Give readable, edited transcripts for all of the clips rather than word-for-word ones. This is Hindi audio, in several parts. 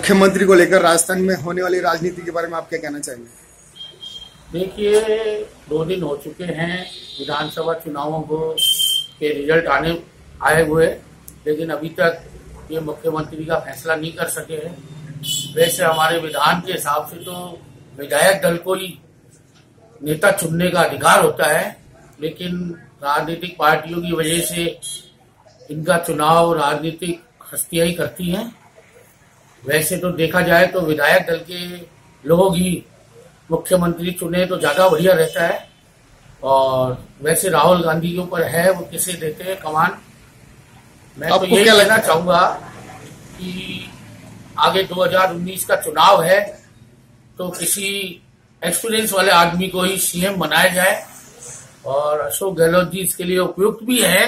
मुख्यमंत्री को लेकर राजस्थान में होने वाली राजनीति के बारे में आप क्या कहना चाहेंगे? देखिए, 2 दिन हो चुके हैं विधानसभा चुनावों के रिजल्ट आए हुए, लेकिन अभी तक ये मुख्यमंत्री का फैसला नहीं कर सके हैं। वैसे हमारे विधान के हिसाब से तो विधायक दल को ही नेता चुनने का अधिकार होता है, लेकिन राजनीतिक पार्टियों की वजह से इनका चुनाव राजनीतिक हस्तियां ही करती हैं। वैसे तो देखा जाए तो विधायक दल के लोग ही मुख्यमंत्री चुने तो ज्यादा बढ़िया रहता है। और वैसे राहुल गांधी के ऊपर है, वो किसे देते हैं कमान। मैं तो यही कहना चाहूंगा कि आगे 2019 का चुनाव है तो किसी एक्सपीरियंस वाले आदमी को ही सीएम बनाया जाए, और अशोक गहलोत जी इसके लिए उपयुक्त भी है।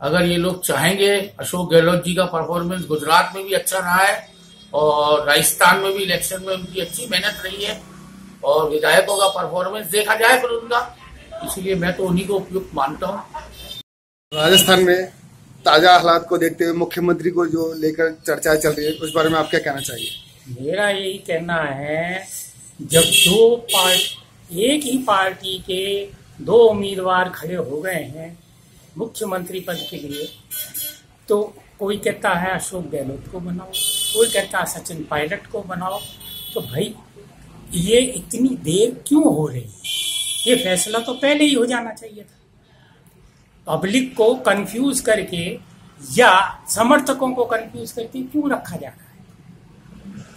अगर ये लोग चाहेंगे, अशोक गहलोत जी का परफॉर्मेंस गुजरात में भी अच्छा रहा है और राजस्थान में भी इलेक्शन में उनकी अच्छी मेहनत रही है, और विधायकों का परफॉर्मेंस देखा जाए फिर उनका, इसीलिए मैं तो उन्हीं को उपयुक्त मानता हूँ। राजस्थान में ताजा हालात को देखते हुए मुख्यमंत्री को जो लेकर चर्चाएं चल रही है, उस बारे में आप क्या कहना चाहिए? मेरा यही कहना है, जब एक ही पार्टी के 2 उम्मीदवार खड़े हो गए हैं मुख्यमंत्री पद के लिए, तो कोई कहता है अशोक गहलोत को बनाओ, कोई कहता है सचिन पायलट को बनाओ। तो भाई ये इतनी देर क्यों हो रही है? ये फैसला तो पहले ही हो जाना चाहिए था। पब्लिक को कंफ्यूज करके या समर्थकों को कंफ्यूज करके क्यों रखा जा रहा है?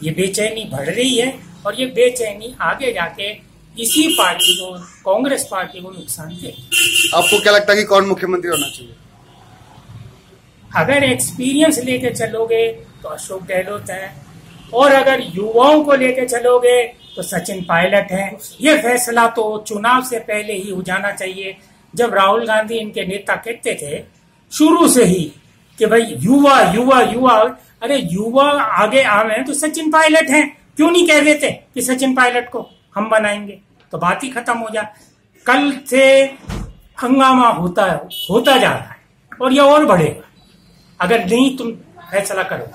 ये बेचैनी बढ़ रही है, और ये बेचैनी आगे जाके इसी पार्टी को, कांग्रेस पार्टी को नुकसान देगी। आपको क्या लगता है कि कौन मुख्यमंत्री होना चाहिए? अगर एक्सपीरियंस लेके चलोगे तो अशोक गहलोत है, और अगर युवाओं को लेके चलोगे तो सचिन पायलट है। ये फैसला तो चुनाव से पहले ही हो जाना चाहिए। जब राहुल गांधी इनके नेता कहते थे शुरू से ही कि भाई युवा युवा युवा, अरे युवा आगे आवे तो सचिन पायलट हैं, क्यों नहीं कह देते कि सचिन पायलट को हम बनाएंगे? तो बात ही खत्म हो जाए। कल से हंगामा होता जा रहा है, और यह और बढ़ेगा अगर नहीं तुम फैसला करो।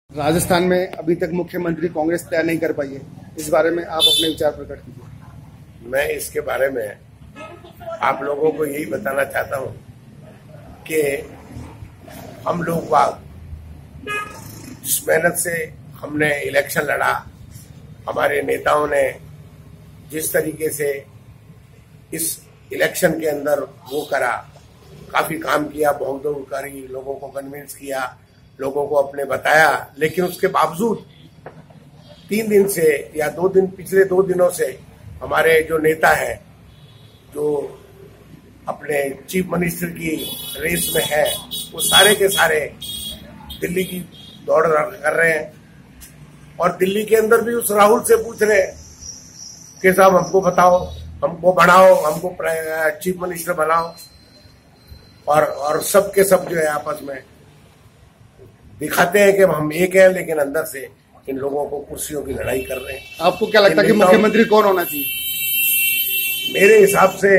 राजस्थान में अभी तक मुख्यमंत्री कांग्रेस तय नहीं कर पाई है, इस बारे में आप अपने विचार प्रकट कीजिए। मैं इसके बारे में आप लोगों को यही बताना चाहता हूं कि हम लोग जिस मेहनत से हमने इलेक्शन लड़ा, हमारे नेताओं ने जिस तरीके से इस इलेक्शन के अंदर वो करा, काफी काम किया, भागदौड़ करी, लोगों को कन्विंस किया, लोगों को अपने बताया, लेकिन उसके बावजूद 3 दिन से या 2 दिन, पिछले 2 दिनों से हमारे जो नेता हैं, जो अपने चीफ मिनिस्टर की रेस में है, वो सारे के सारे दिल्ली की दौड़ कर रहे हैं, और दिल्ली के अंदर भी उस राहुल से पूछ रहे हैं कि साहब हमको बताओ, हमको बढ़ाओ, हमको चीफ मिनिस्टर बनाओ, और सब के सब जो है आपस में दिखाते हैं कि हम एक हैं, लेकिन अंदर से इन लोगों को कुर्सियों की लड़ाई कर रहे हैं। आपको क्या लगता है कि मुख्यमंत्री कौन होना चाहिए? मेरे हिसाब से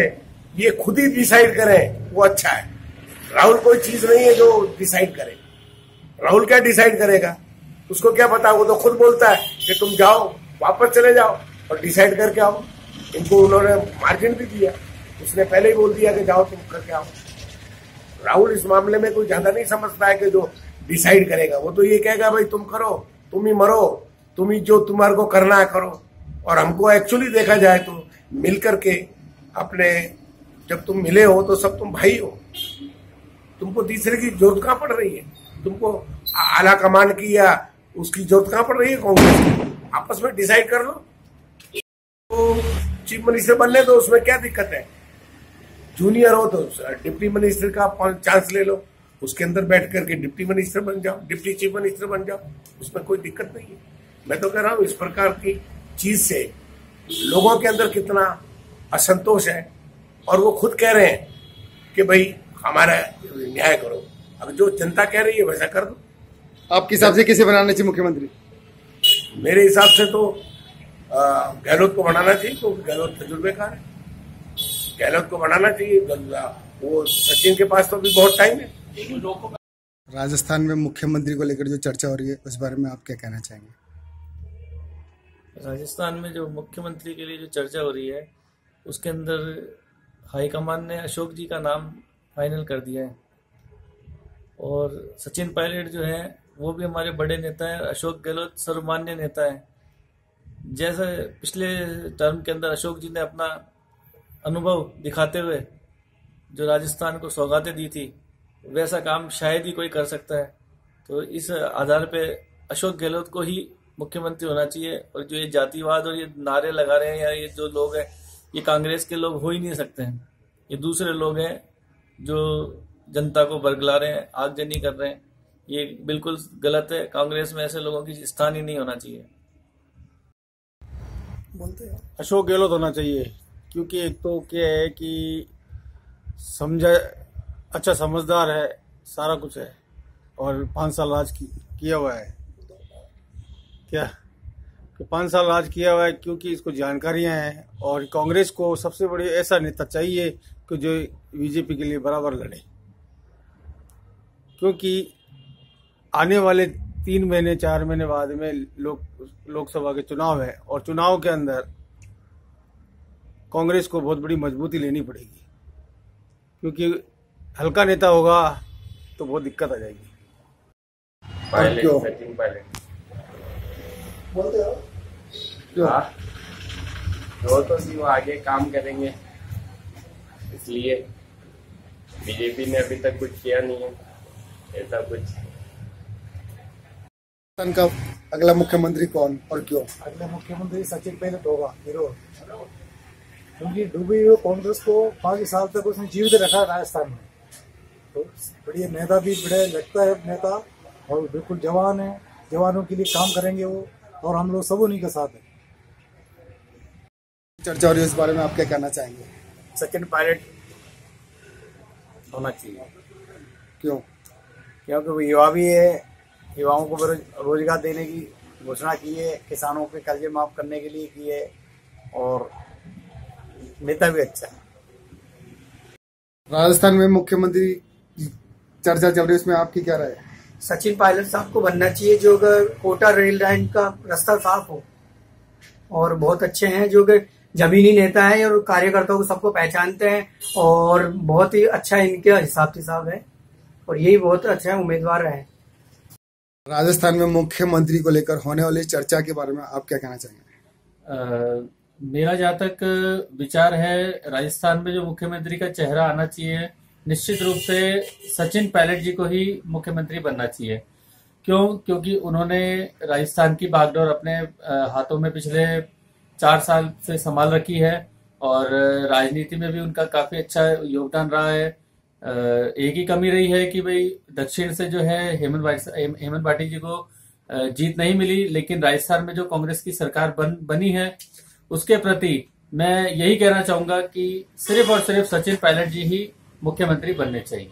ये खुद ही डिसाइड करें वो अच्छा है। राहुल कोई चीज नहीं है जो डिसाइड करे। राहुल क्या डिसाइड करेगा? उसको क्या पता? वो तो खुद बोलता है कि तुम जाओ, वापस चले जाओ और डिसाइड करके आओ। इनको उन्होंने मार्जिन भी दिया, उसने पहले ही बोल दिया कि जाओ तुम करके आओ। राहुल इस मामले में कोई ज्यादा नहीं समझता है कि जो डिसाइड करेगा। वो तो ये कहेगा भाई तुम करो, तुम ही मरो, तुम ही जो तुम्हारे को करना है करो। और हमको एक्चुअली देखा जाए तो मिल करके अपने, जब तुम मिले हो तो सब तुम भाई हो। तुमको तीसरे की जरूरत कहाँ पड़ रही है? तुमको आला कमान की या उसकी जरूरत कहाँ पड़ रही है? कांग्रेस की आपस में डिसाइड कर लो। तो चीफ मिनिस्टर बनने दो, उसमें क्या दिक्कत है? जूनियर हो तो डिप्टी मिनिस्टर का चांस ले लो, उसके अंदर बैठ करके डिप्टी मिनिस्टर बन जाओ, डिप्टी चीफ मिनिस्टर बन जाओ, उसमें कोई दिक्कत नहीं है। मैं तो कह रहा हूँ इस प्रकार की चीज से लोगों के अंदर कितना असंतोष है, और वो खुद कह रहे हैं कि भाई हमारा न्याय करो। अब जो जनता कह रही है वैसा कर दो। आपके हिसाब से किसे बनाना चाहिए मुख्यमंत्री? मेरे हिसाब से तो गहलोत को बनाना चाहिए, तो गहलोत तजुर्बेकार है, गहलोत को बनाना चाहिए। वो सचिन के पास तो अभी बहुत टाइम है। राजस्थान में मुख्यमंत्री को लेकर जो चर्चा हो रही है उस बारे में आप क्या कहना चाहेंगे? राजस्थान में जो मुख्यमंत्री के लिए जो चर्चा हो रही है उसके अंदर हाईकमान ने अशोक जी का नाम फाइनल कर दिया है और सचिन पायलट जो है वो भी हमारे बड़े नेता हैं। अशोक गहलोत सर्वमान्य नेता है। जैसे पिछले टर्म के अंदर अशोक जी ने अपना अनुभव दिखाते हुए जो राजस्थान को सौगातें दी थी वैसा काम शायद ही कोई कर सकता है। तो इस आधार पे अशोक गहलोत को ही मुख्यमंत्री होना चाहिए। और जो ये जातिवाद और ये नारे लगा रहे हैं या ये जो लोग हैं ये कांग्रेस के लोग हो ही नहीं सकते हैं। ये दूसरे लोग हैं जो जनता को बरगला रहे हैं, आगजनी कर रहे हैं। ये बिल्कुल गलत है। कांग्रेस में ऐसे लोगों की स्थान ही नहीं होना चाहिए। बोलते हैं अशोक गहलोत होना चाहिए, क्योंकि एक तो क्या है कि समझा, अच्छा समझदार है, सारा कुछ है और 5 साल राज किया हुआ है। क्या कि 5 साल राज किया हुआ है, क्योंकि इसको जानकारियां हैं। और कांग्रेस को सबसे बड़ी ऐसा नेता चाहिए कि जो बीजेपी के लिए बराबर लड़े, क्योंकि आने वाले 3 महीने 4 महीने बाद में लोकसभा के चुनाव है और चुनाव के अंदर कांग्रेस को बहुत बड़ी मजबूती लेनी पड़ेगी, क्योंकि हल्का नेता होगा तो बहुत दिक्कत आ जाएगी। सचिन पायलट बोलते हो तो वो आगे काम करेंगे, इसलिए बीजेपी ने अभी तक कुछ किया नहीं है ऐसा कुछ। राजस्थान का अगला मुख्यमंत्री कौन और क्यों? अगला मुख्यमंत्री सचिन पायलट होगा जरूर, क्योंकि डूबी हुई कांग्रेस को 5 साल तक उसने जीवित रखा राजस्थान में। तो बढ़िया नेता भी बड़े लगता है नेता, और बिल्कुल जवान है, जवानों के लिए काम करेंगे वो, और हम लोग सब उन्हीं के साथ हैं। चर्चा हो रही है इस बारे में आप क्या कहना चाहेंगे? सचिन पायलट होना चाहिए। क्यों? क्योंकि वो युवा भी है, युवाओं को रोजगार देने की घोषणा की है, किसानों के कर्जे माफ करने के लिए की है, और नेता भी अच्छा है। राजस्थान में मुख्यमंत्री चर्चा चल रही है, इसमें आपकी क्या राय है? सचिन पायलट साहब को बनना चाहिए, जो कोटा रेल लाइन का रास्ता साफ हो, और बहुत अच्छे हैं, जो जमीनी नेता है और कार्यकर्ताओं को सबको पहचानते हैं, और बहुत ही अच्छा इनका हिसाब किताब है, और यही बहुत अच्छा उम्मीदवार है। राजस्थान में मुख्यमंत्री को लेकर होने वाली चर्चा के बारे में आप क्या कहना चाहेंगे? मेरा जहाँ तक विचार है, राजस्थान में जो मुख्यमंत्री का चेहरा आना चाहिए, निश्चित रूप से सचिन पायलट जी को ही मुख्यमंत्री बनना चाहिए। क्यों? क्योंकि उन्होंने राजस्थान की बागडोर अपने हाथों में पिछले 4 साल से संभाल रखी है, और राजनीति में भी उनका काफी अच्छा योगदान रहा है। एक ही कमी रही है कि भाई दक्षिण से जो है हेमंत भाटी जी को जीत नहीं मिली, लेकिन राजस्थान में जो कांग्रेस की सरकार बनी है उसके प्रति मैं यही कहना चाहूंगा कि सिर्फ और सिर्फ सचिन पायलट जी ही मुख्यमंत्री बनने चाहिए।